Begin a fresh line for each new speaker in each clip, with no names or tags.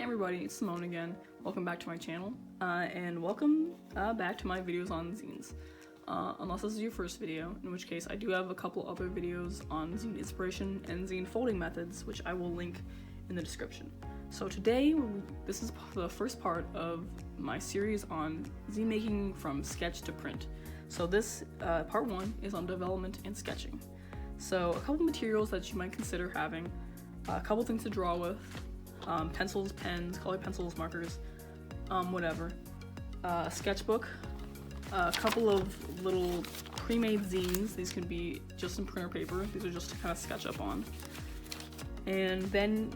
everybody, it's Simone again. Welcome back to my channel, and welcome back to my videos on zines. Unless this is your first video, in which case I do have a couple other videos on zine inspiration and zine folding methods, which I will link in the description. So today, this is the first part of my series on zine making from sketch to print. So this, part one, is on development and sketching. So a couple materials that you might consider having, a couple things to draw with, pencils, pens, colored pencils, markers, whatever. A sketchbook, a couple of little pre-made zines. These can be just in printer paper. These are just to kind of sketch up on. And then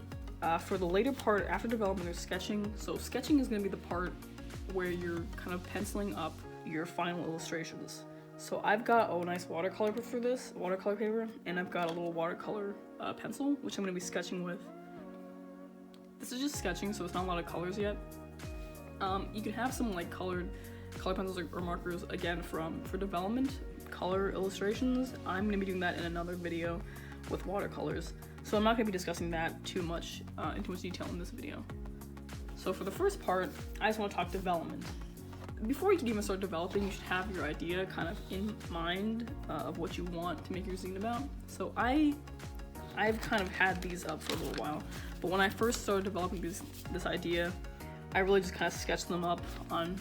for the later part, after development, there's sketching. So sketching is going to be the part where you're kind of penciling up your final illustrations. So I've got a nice watercolor for this, watercolor paper, and I've got a little watercolor pencil, which I'm going to be sketching with. This is just sketching, so it's not a lot of colors yet. You can have some like color pencils or markers again for development, color illustrations. I'm going to be doing that in another video with watercolors, so I'm not going to be discussing that too much in too much detail in this video. So for the first part, I just want to talk development. Before you can even start developing, you should have your idea kind of in mind of what you want to make your zine about. So I've kind of had these up for a little while, but when I first started developing this idea, I really just kind of sketched them up on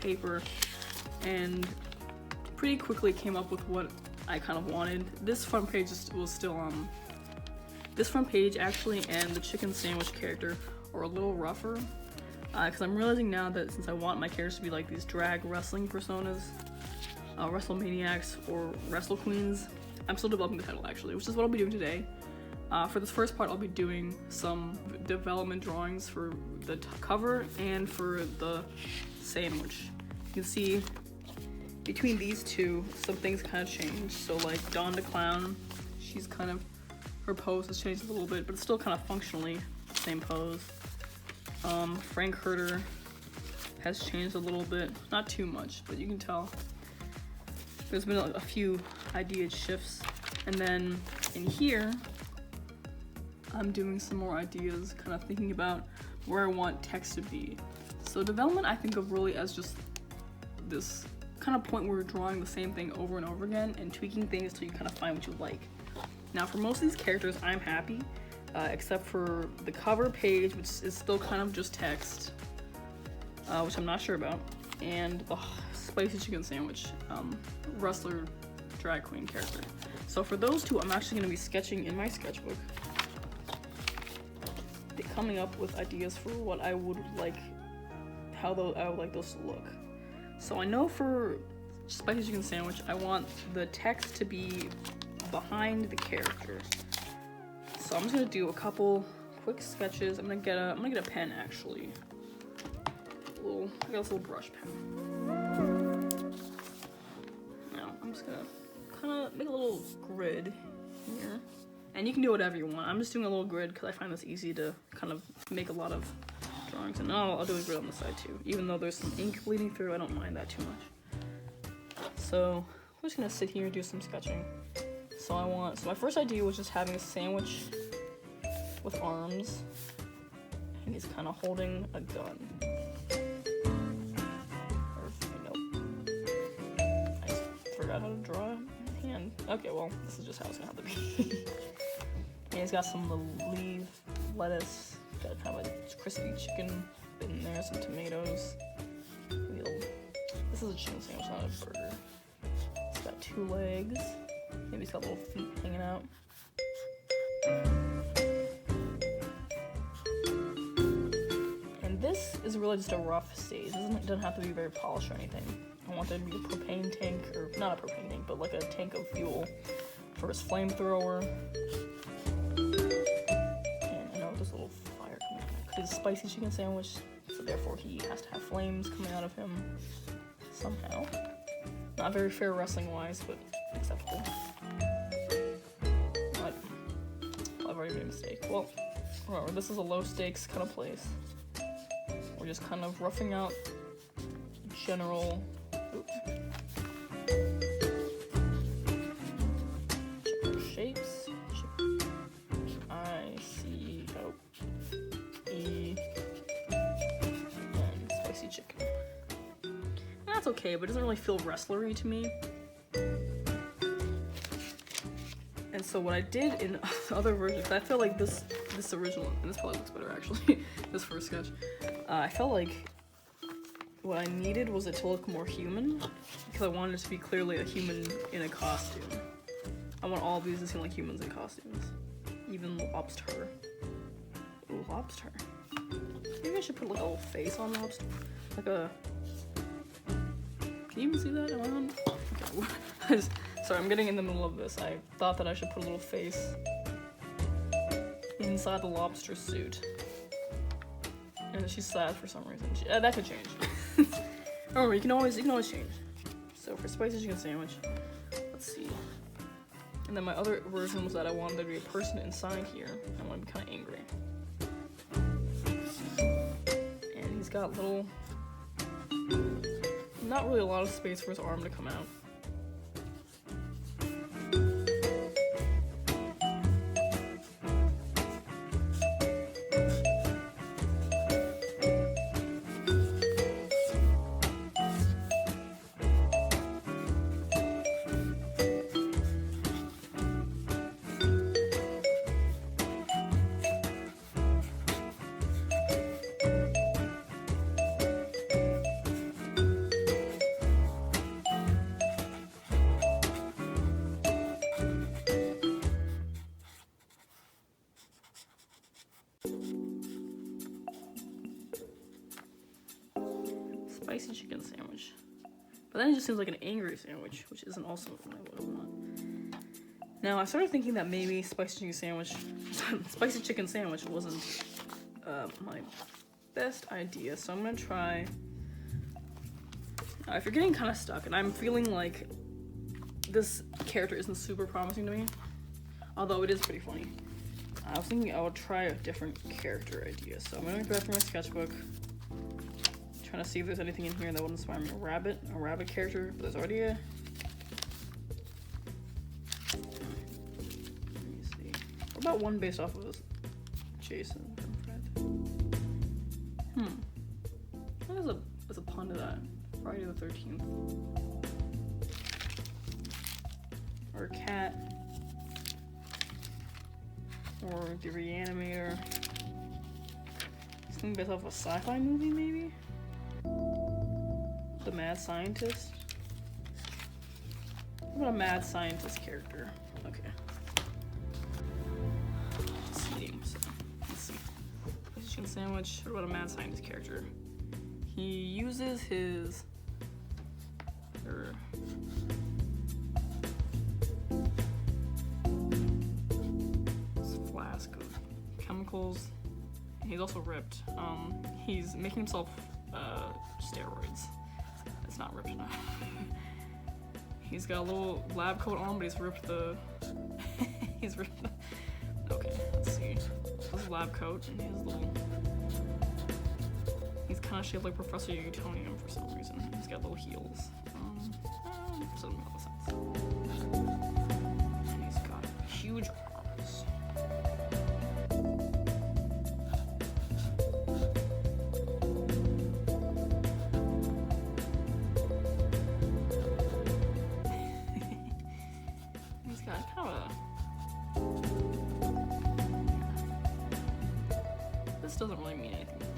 paper and pretty quickly came up with what I kind of wanted. This front page was still this front page actually and the chicken sandwich character are a little rougher because I'm realizing now that since I want my characters to be like these drag wrestling personas, WrestleManiacs or Wrestle Queens, I'm still developing the title actually, which is what I'll be doing today. For this first part, I'll be doing some development drawings for the cover and for the sandwich. You can see between these two, some things kind of changed. So like Dawn the Clown, she's kind of, her pose has changed a little bit, but it's still kind of functionally the same pose. Frank Herter has changed a little bit, not too much, but you can tell there's been a few idea shifts. And then in here, I'm doing some more ideas, kind of thinking about where I want text to be. So development I think of really as just this kind of point where you're drawing the same thing over and over again and tweaking things till you kind of find what you like. Now for most of these characters, I'm happy, except for the cover page, which is still kind of just text, which I'm not sure about, and the spicy chicken sandwich, wrestler drag queen character. So for those two, I'm actually going to be sketching in my sketchbook, coming up with ideas for what I would like, I would like those to look. So I know for spicy chicken sandwich, I want the text to be behind the character. So I'm just gonna do a couple quick sketches. I'm gonna get a pen actually. I got this little brush pen. Now I'm just gonna kind of make a little grid here. And you can do whatever you want. I'm just doing a little grid because I find this easy to kind of make a lot of drawings. And I'll do a grid on the side too. Even though there's some ink bleeding through, I don't mind that too much. So I'm just gonna sit here and do some sketching. So my first idea was just having a sandwich with arms. And he's kind of holding a gun. I just forgot how to draw a hand. Okay, well, this is just how it's gonna have to be. And he's got some leaf, lettuce, got kind of a crispy chicken bit in there, some tomatoes. This is a chicken sandwich, not a burger. It's got 2 legs. Maybe it's got little feet hanging out. And this is really just a rough stage. It doesn't have to be very polished or anything. I want there to be a propane tank, or not a propane tank, but like a tank of fuel for his flamethrower. This little fire coming out because it's a spicy chicken sandwich, so therefore he has to have flames coming out of him somehow. Not very fair wrestling wise, but acceptable. But I've already made a mistake. Well, remember, this is a low stakes kind of place. We're just kind of roughing out general shapes. that's okay, but it doesn't really feel wrestlery to me. And so what I did in other versions, I feel like this original, and this probably looks better actually, this first sketch, I felt like what I needed was it to look more human, because I wanted it to be clearly a human in a costume. I want all of these to seem like humans in costumes. Even Lobster. Ooh, Lobster. Maybe I should put like a little face on Lobster. Like a... Can you even see that? Am I on? Okay. Sorry, I'm getting in the middle of this. I thought that I should put a little face inside the Lobster suit. And she's sad for some reason. That could change. Remember, you can always change. So for spicy chicken sandwich, let's see. And then my other version was that I wanted there to be a person inside here. I want to be kind of angry. And he's got little, not really a lot of space for his arm to come out. Spicy chicken sandwich. But then it just seems like an angry sandwich, which isn't also what I would want. Now I started thinking that maybe spicy chicken sandwich wasn't my best idea, so I'm gonna try. If you're getting kind of stuck, and I'm feeling like this character isn't super promising to me, although it is pretty funny, I was thinking I would try a different character idea. So I'm gonna go back to my sketchbook. Trying to see if there's anything in here that would inspire me. A rabbit character, but there's already a... Let me see. What about one based off of this? Jason from Fred. What is a pun to that? Friday the 13th. Or a cat. Or the Reanimator. Something based off of a sci-fi movie, maybe? The Mad Scientist? What about a Mad Scientist character? Okay. Let's see. Chicken sandwich. What about a Mad Scientist character? He uses his... this flask of chemicals. He's also ripped. He's making himself steroids. It's not ripped enough. He's got a little lab coat on, but he's ripped the... Okay, let's see. This is lab coat, and his little... He's kind of shaped like Professor Utonium for some reason. He's got little heels. Doesn't make a lot of sense. And he's got huge arms. He's got kind of a... This doesn't really mean anything to me.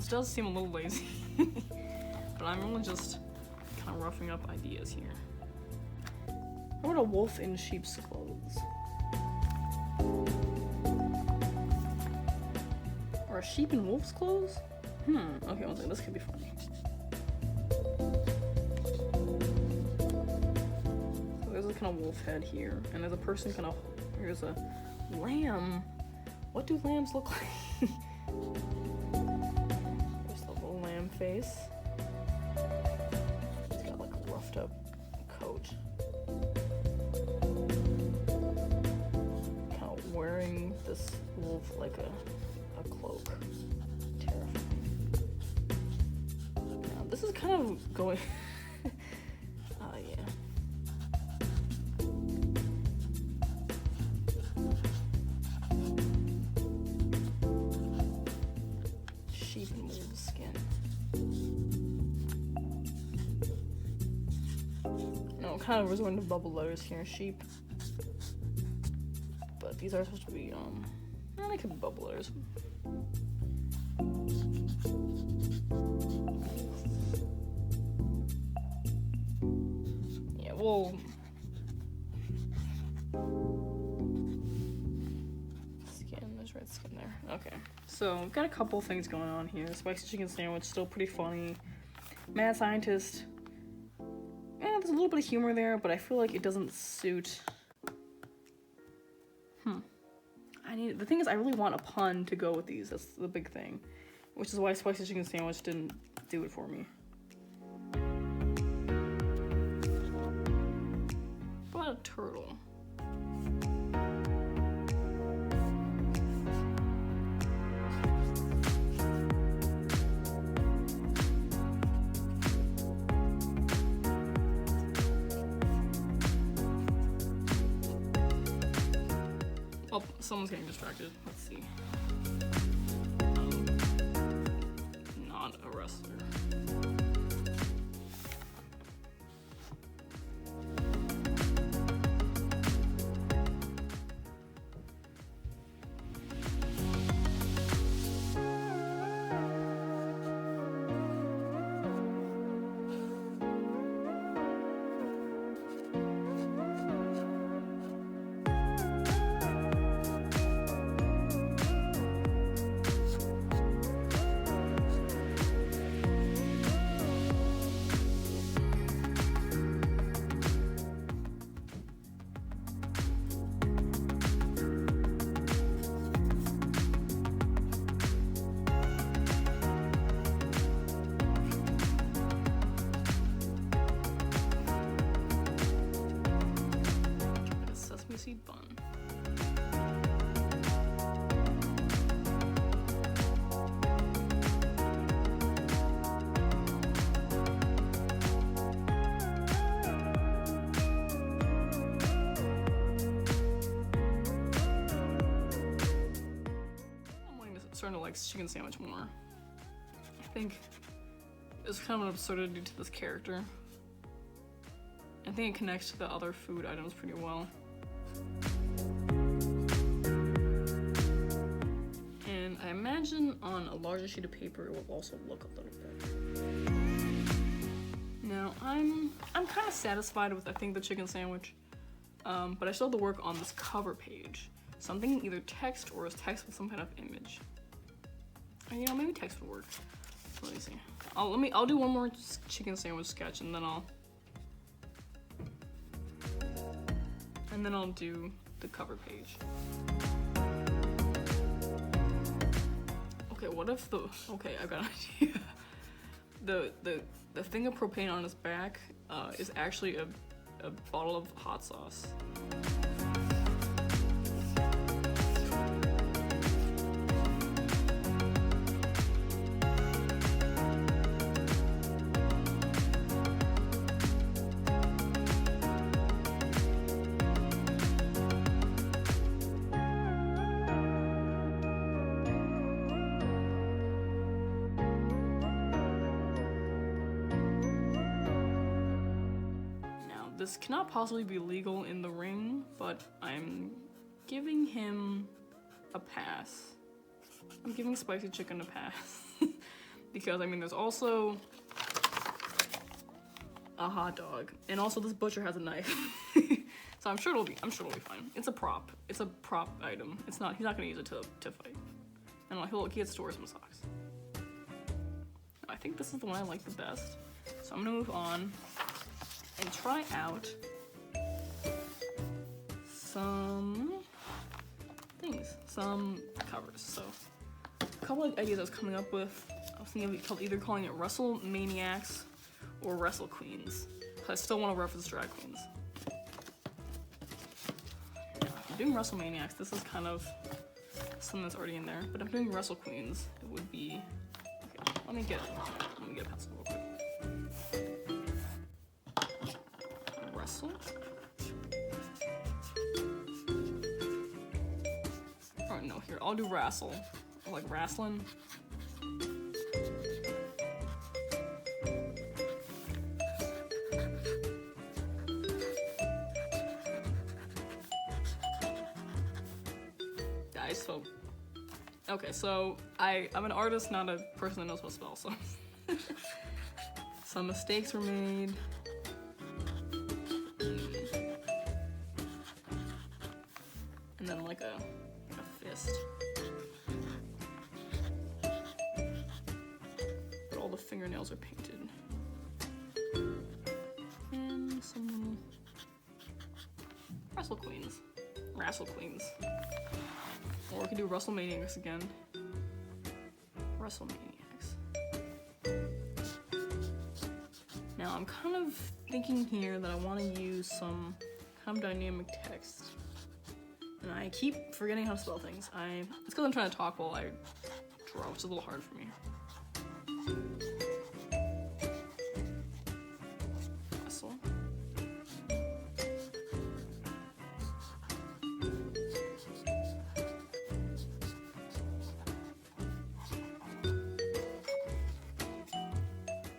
Does seem a little lazy, but I'm really just kind of roughing up ideas here. How about a wolf in sheep's clothes? Or a sheep in wolf's clothes? Okay, one second, this could be funny. So there's a kind of wolf head here, and there's a person kind of, here's a lamb. What do lambs look like? Face. He's got like a roughed up coat. Kind of wearing this wolf like a a cloak. Terrifying. Now, this is kind of going. Yeah. Sheep and wolf skin. No, kind of resorting to bubble letters here. Sheep. But these are supposed to be, they could be bubble letters. Yeah, well, skin, there's red skin there. Okay, so we've got a couple things going on here. Spicy chicken sandwich, still pretty funny. Mad scientist. Yeah, there's a little bit of humor there, but I feel like it doesn't suit. The thing is, I really want a pun to go with these. That's the big thing, which is why spicy chicken sandwich didn't do it for me. What about a turtle? Oh, someone's getting distracted. Let's see. Not a wrestler. Seed bun. I'm starting to like chicken sandwich more. I think there's kind of an absurdity to this character. I think it connects to the other food items pretty well. And I imagine on a larger sheet of paper it will also look a little bit. Now I'm kind of satisfied with I think the chicken sandwich, but I still have to work on this cover page. So I'm thinking either text or is text with some kind of image. Or, you know, maybe text would work. So let me see. I'll do one more chicken sandwich sketch and then I'll do the cover page. Okay, what if okay, I've got an idea. The thing of propane on his back is actually a bottle of hot sauce. This cannot possibly be legal in the ring, but I'm giving him a pass. I'm giving Spicy Chicken a pass. Because, I mean, there's also a hot dog. And also this butcher has a knife. So I'm sure it'll be fine. It's a prop. It's a prop item. He's not gonna use it to fight. And he gets to wear some socks. I think this is the one I like the best. So I'm gonna move on and try out some things, some covers. So a couple of ideas I was coming up with. I was thinking of either calling it Wrestle Maniacs or Wrestle Queens. I still want to reference drag queens. If I'm doing Wrestle Maniacs, this is kind of some that's already in there, but I'm doing Wrestle Queens. It would be, okay, let me get a pencil real quick. Wrestle. Oh no, here, I'll do wrestle. Like wrestling. Guys, so okay, so I'm an artist, not a person that knows how to spell, so some mistakes were made. And then like a fist. But all the fingernails are painted. And some little Wrestle Queens. Wrestle Queens. Or we could do WrestleManiacs again. WrestleManiacs. Now I'm kind of thinking here that I want to use some kind of dynamic text. And I keep forgetting how to spell things. It's because I'm trying to talk while I draw, which is a little hard for me. Wrestle.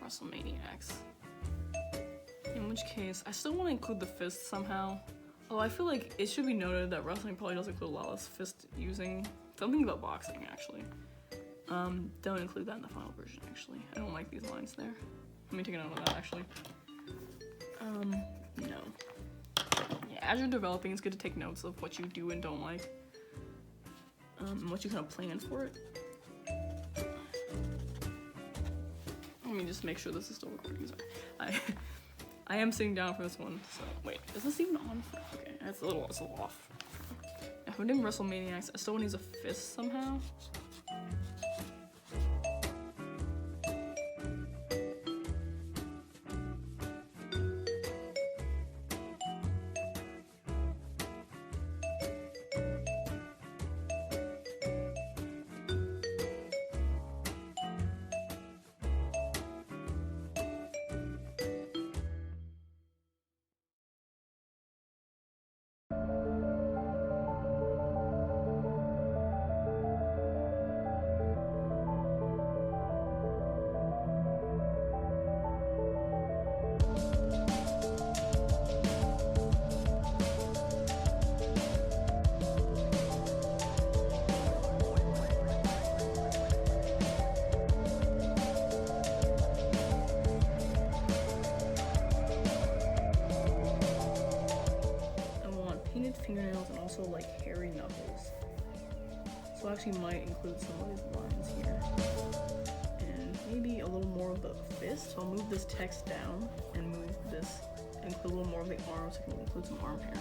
WrestleManiacs. In which case, I still want to include the fist somehow. Although I feel like it should be noted that wrestling probably does include a lot less fist using. Something about boxing, actually. Don't include that in the final version, actually. I don't like these lines there. Let me take a note of that, actually. No. Yeah, as you're developing, it's good to take notes of what you do and don't like. And what you kind of plan for it. Let me just make sure this is still recording. Sorry. I am sitting down for this one, so wait, is this even on? Okay, it's a little off. If I'm doing WrestleManiacs, I still want to use a fist somehow. Fingernails and also like hairy knuckles. So I actually might include some of these lines here. And maybe a little more of the fist. So I'll move this text down and move this, include a little more of the arms. So I can include some arm hair.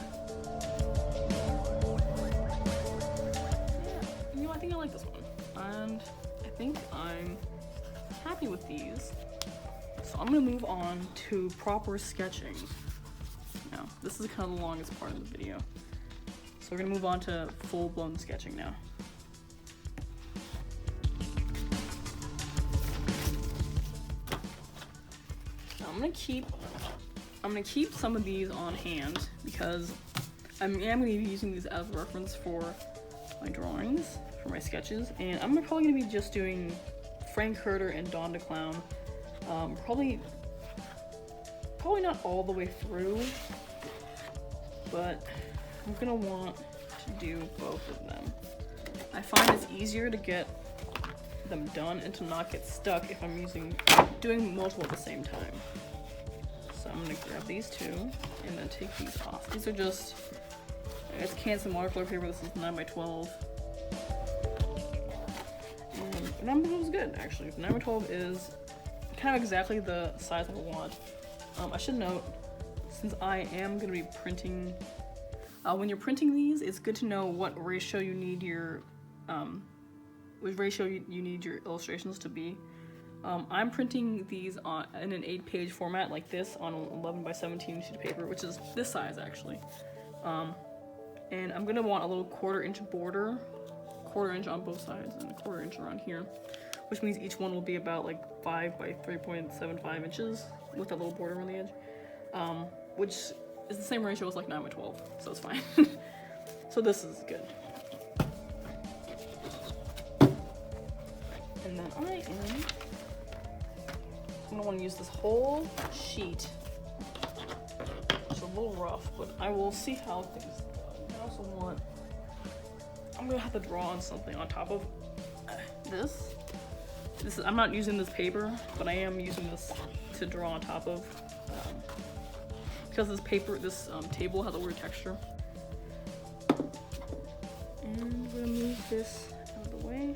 Yeah, you know, I think I like this one. And I think I'm happy with these. So I'm gonna move on to proper sketching. Now, this is kind of the longest part of the video. So we're gonna move on to full-blown sketching now. Now I'm gonna keep some of these on hand because I am gonna be using these as reference for my drawings, for my sketches, and I'm probably gonna be just doing Frank Herter and Dawn DeClown. Probably not all the way through, but I'm gonna want to do both of them. I find it's easier to get them done and to not get stuck if I'm doing multiple at the same time. So I'm gonna grab these two and then take these off. These are just, it's Canson watercolor paper. This is 9x12. And 9x12 is good, actually. 9x12 is kind of exactly the size I want. I should note, since I am going to be printing, when you're printing these, it's good to know what ratio you need your illustrations to be. I'm printing these in an 8-page format like this on an 11x17 sheet of paper, which is this size actually. And I'm going to want a little 1/4 inch border, 1/4 inch on both sides and 1/4 inch around here, which means each one will be about like 5 by 3.75 inches with that little border on the edge, which is the same ratio as like 9 by 12, so it's fine. So this is good. And then I'm gonna want to use this whole sheet. It's a little rough, but I will see how things go. I also want, I'm gonna have to draw on something on top of this. I'm not using this paper, but I am using this to draw on top of, because this table has a weird texture. And I'm gonna move this out of the way.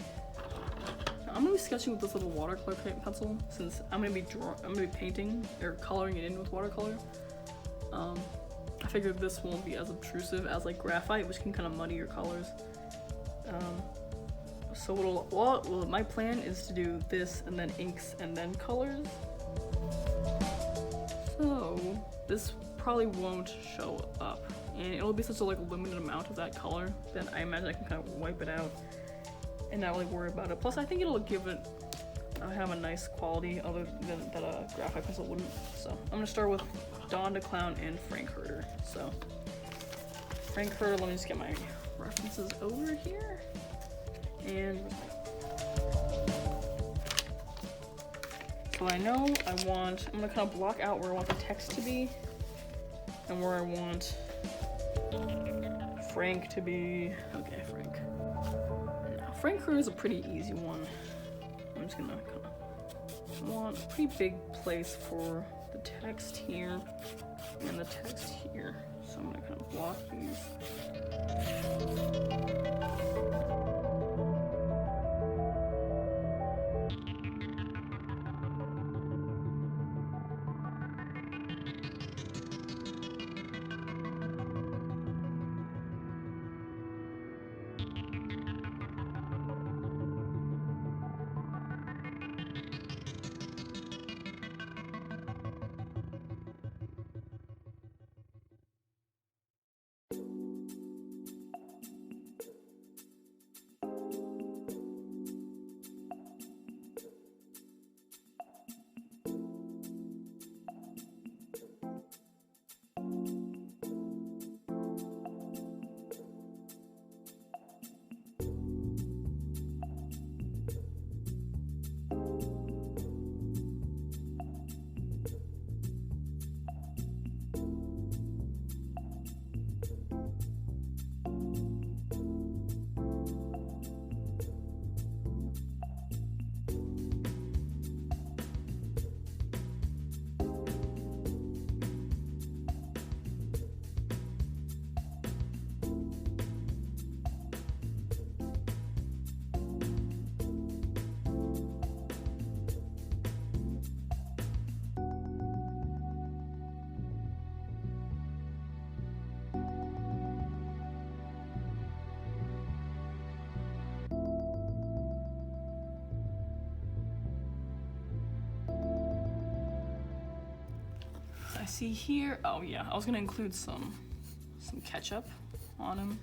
Now, I'm gonna be sketching with this little watercolor pencil, since I'm gonna be painting or coloring it in with watercolor. I figured this won't be as obtrusive as like graphite, which can kind of muddy your colors. So my plan is to do this and then inks and then colors. So this probably won't show up, and it'll be such a like limited amount of that color that I imagine I can kind of wipe it out and not really worry about it. Plus, I think it'll give it have a nice quality other than that a graphite pencil wouldn't. So I'm gonna start with Dawn the Clown and Frank Herter. So Frank Herter, let me just get my references over here. And so I know I'm gonna kind of block out where I want the text to be and where I want Frank to be. Okay, Frank. Now, Frank Herter is a pretty easy one. I'm just gonna kind of want a pretty big place for the text here and the text here. So I'm gonna kind of block these. I see here, oh yeah, I was gonna include some ketchup on him.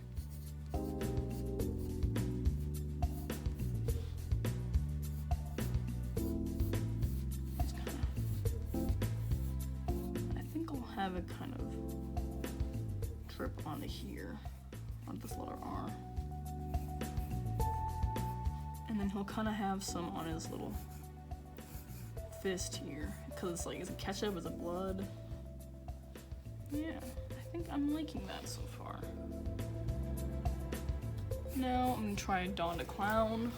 I think I'll have it kind of drip onto here, on this letter R. And then he'll kind of have some on his little fist here, because it's like, is it ketchup, is it blood? Yeah, I think I'm liking that so far. Now I'm gonna try Dawn the Clown.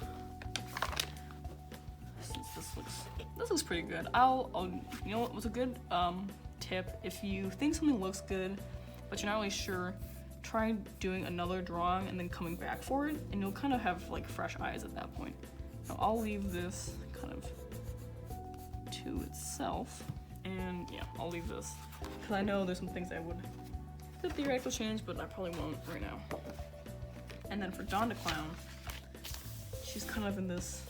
Since this looks pretty good. You know what was a good tip? If you think something looks good, but you're not really sure, try doing another drawing and then coming back for it, and you'll kind of have like fresh eyes at that point. Now I'll leave this kind of to itself, and yeah, I'll leave this because I know there's some things I could theoretically change, but I probably won't right now. And then for Dawn the Clown, she's kind of in this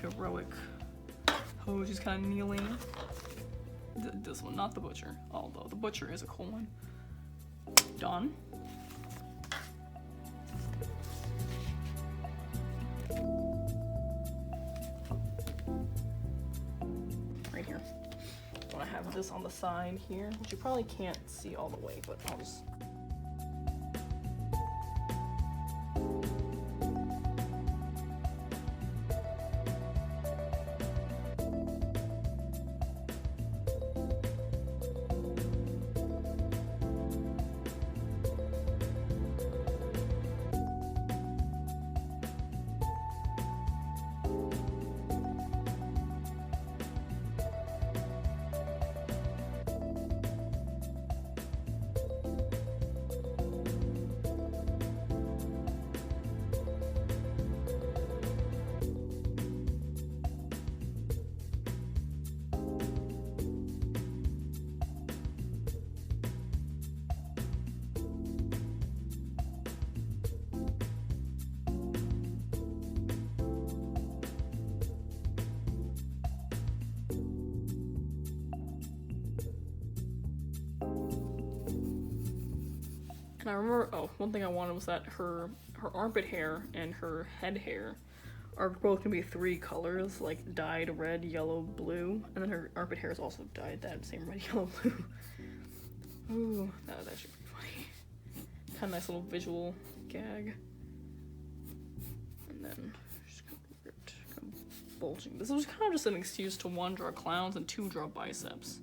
heroic pose. She's kind of kneeling. This one, not the butcher, although the butcher is a cool one. Dawn. this on the side here, which you probably can't see all the way, but I'll just... And I remember, oh, one thing I wanted was that her armpit hair and her head hair are both gonna be 3 colors, like dyed red, yellow, blue, and then her armpit hair is also dyed that same red, yellow, blue. Ooh, that was actually pretty funny. Kind of nice little visual gag. And then just kind of bulging. This was kind of just an excuse to 1, draw clowns, and 2, draw biceps.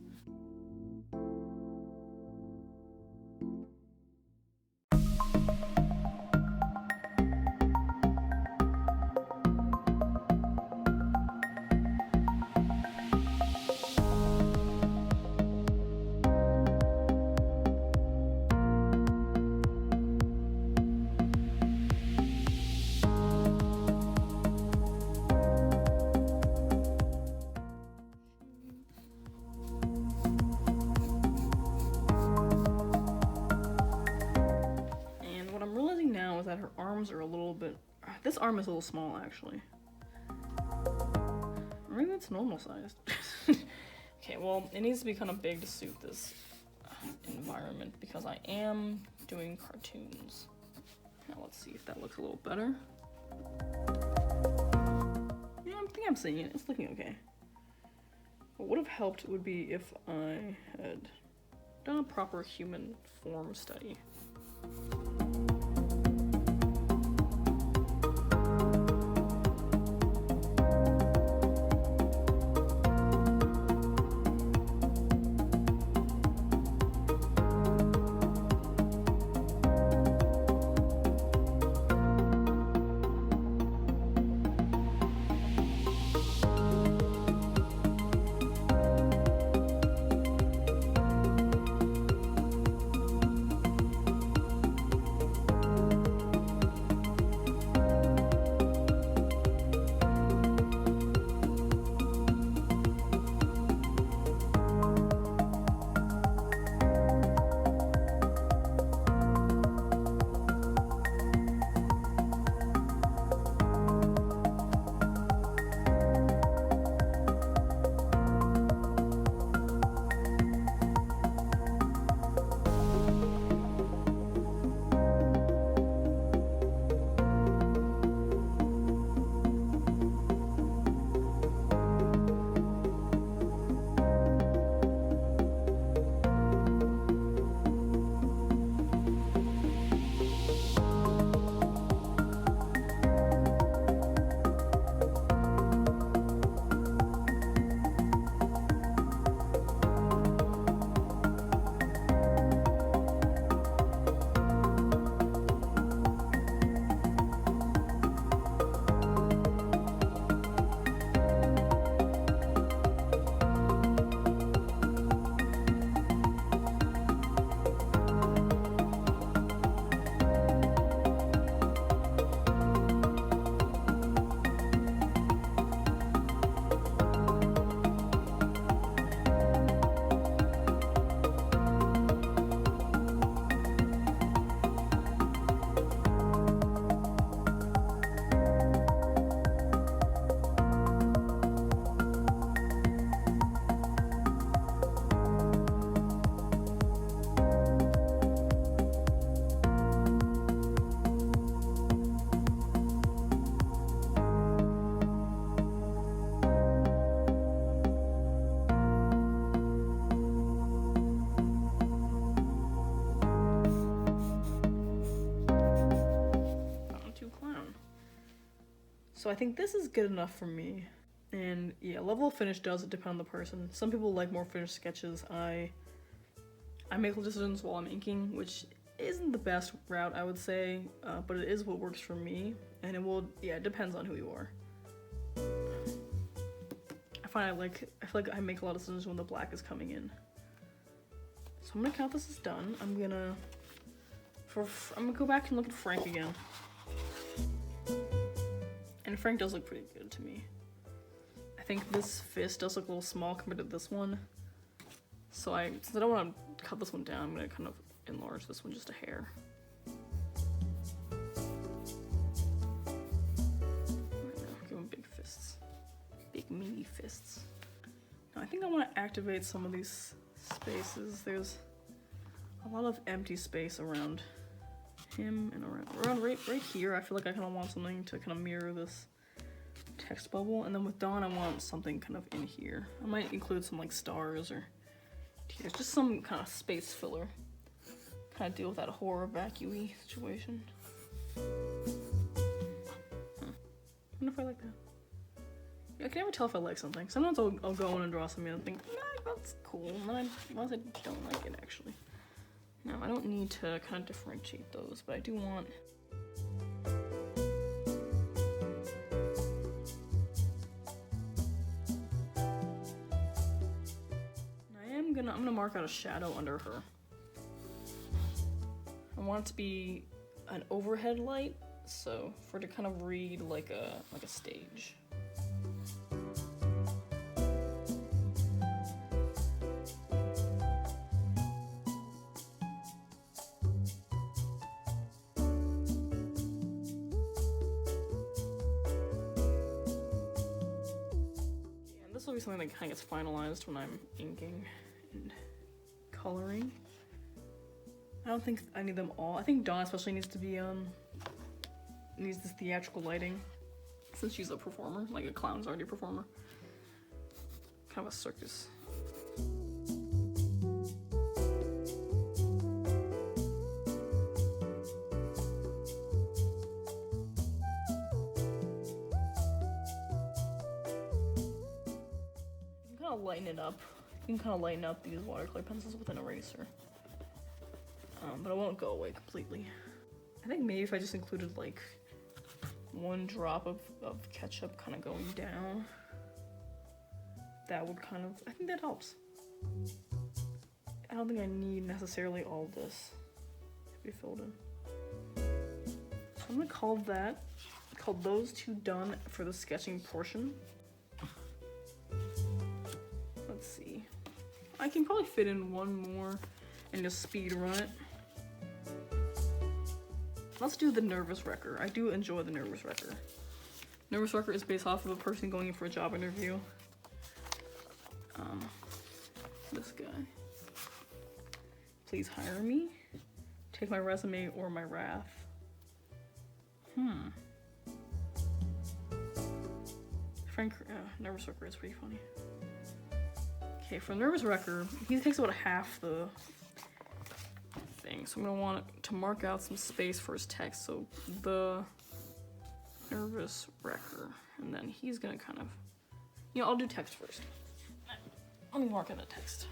That her arms are a little bit, this arm is a little small actually. Maybe that's normal sized. Okay, well, it needs to be kind of big to suit this environment because I am doing cartoons. Now let's see if that looks a little better. Yeah, I think I'm seeing it. It's looking okay. What would have helped would be if I had done a proper human form study. So I think this is good enough for me. And yeah, level of finish does depend on the person. Some people like more finished sketches. I make decisions while I'm inking, which isn't the best route, I would say, but it is what works for me. And it depends on who you are. I feel like I make a lot of decisions when the black is coming in. So I'm gonna count this as done. I'm gonna go back and look at Frank again. And Frank does look pretty good to me. I think this fist does look a little small compared to this one. So since I don't want to cut this one down, I'm gonna kind of enlarge this one just a hair. Give him big fists. Big meaty fists. Now I think I want to activate some of these spaces. There's a lot of empty space around him and around right here. I feel like I kind of want something to kind of mirror this text bubble, and then with Dawn I want something kind of in here. I might include some like stars or tears, just some kind of space filler. Kind of deal with that horror vacuum-y situation. I wonder if I like that. Yeah, I can never tell if I like something. Sometimes I'll go in and draw something and think, nah, that's cool, and then once I don't like it actually. Now I don't need to kind of differentiate those, but I do want. I'm gonna mark out a shadow under her. I want it to be an overhead light, so for it to kind of read like a stage. And this will be something that kind of gets finalized when I'm inking and coloring. I don't think I need them all. I think Dawn especially needs to be needs this theatrical lighting, since she's a performer, like a clown's already a performer. Kind of a circus. You can kind of lighten it up. You can kind of lighten up these watercolor pencils with an eraser. But it won't go away completely. I think maybe if I just included like one drop of ketchup kind of going down, that would kind of, I think that helps. I don't think I need necessarily all this to be filled in. So I'm gonna call those two done for the sketching portion. Let's see. I can probably fit in one more and just speed run it. Let's do the nervous wrecker. I do enjoy the nervous wrecker. Nervous wrecker is based off of a person going in for a job interview. This guy. Please hire me. Take my resume or my wrath. Frank, nervous wrecker is pretty funny. Okay, for nervous wrecker, he takes about half the thing, so I'm gonna want to mark out some space for his text. So the nervous wrecker, and then he's gonna kind of, I'll do text first. Let me mark out the text.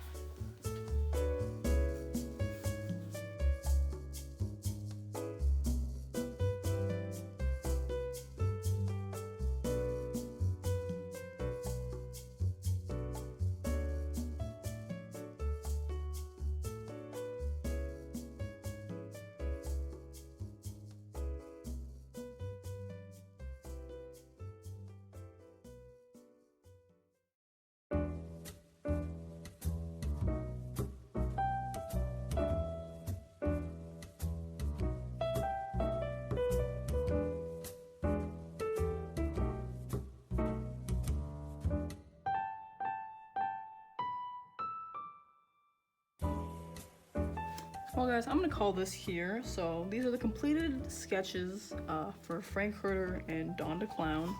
Well guys, I'm gonna call this here. So these are the completed sketches for Frank Herter and Dawn the Clown.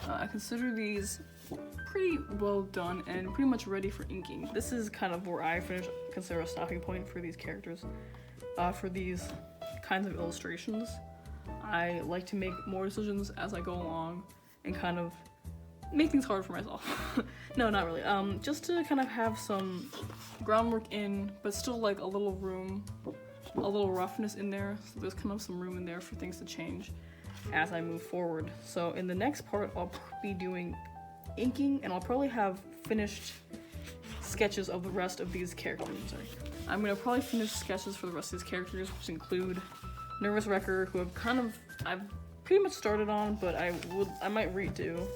I consider these pretty well done and pretty much ready for inking. This is kind of where I consider a stopping point for these characters, for these kinds of illustrations. I like to make more decisions as I go along and kind of make things hard for myself. No, not really. Just to kind of have some groundwork in, but still like a little room, a little roughness in there. So there's kind of some room in there for things to change as I move forward. So in the next part, I'll be doing inking, and I'll probably have finished sketches of the rest of these characters. Sorry. I'm gonna probably finish sketches for the rest of these characters, which include Nervous Wrecker, who I've pretty much started on, but I might redo.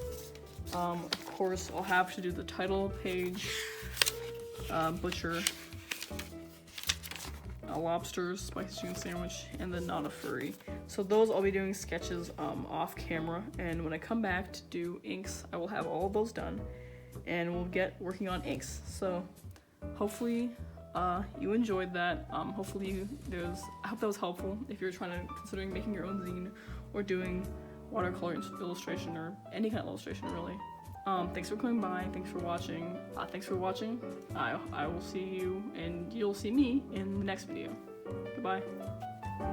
Of course, I'll have to do the title page, Butcher, a lobster, spicy chicken sandwich, and then Not a Furry. So those I'll be doing sketches off camera, and when I come back to do inks, I will have all of those done, and we'll get working on inks. So hopefully you enjoyed that. Hopefully I hope that was helpful if you're considering making your own zine or doing watercolor illustration or any kind of illustration really. Thanks for coming by, thanks for watching. I will see you and you'll see me in the next video. Goodbye.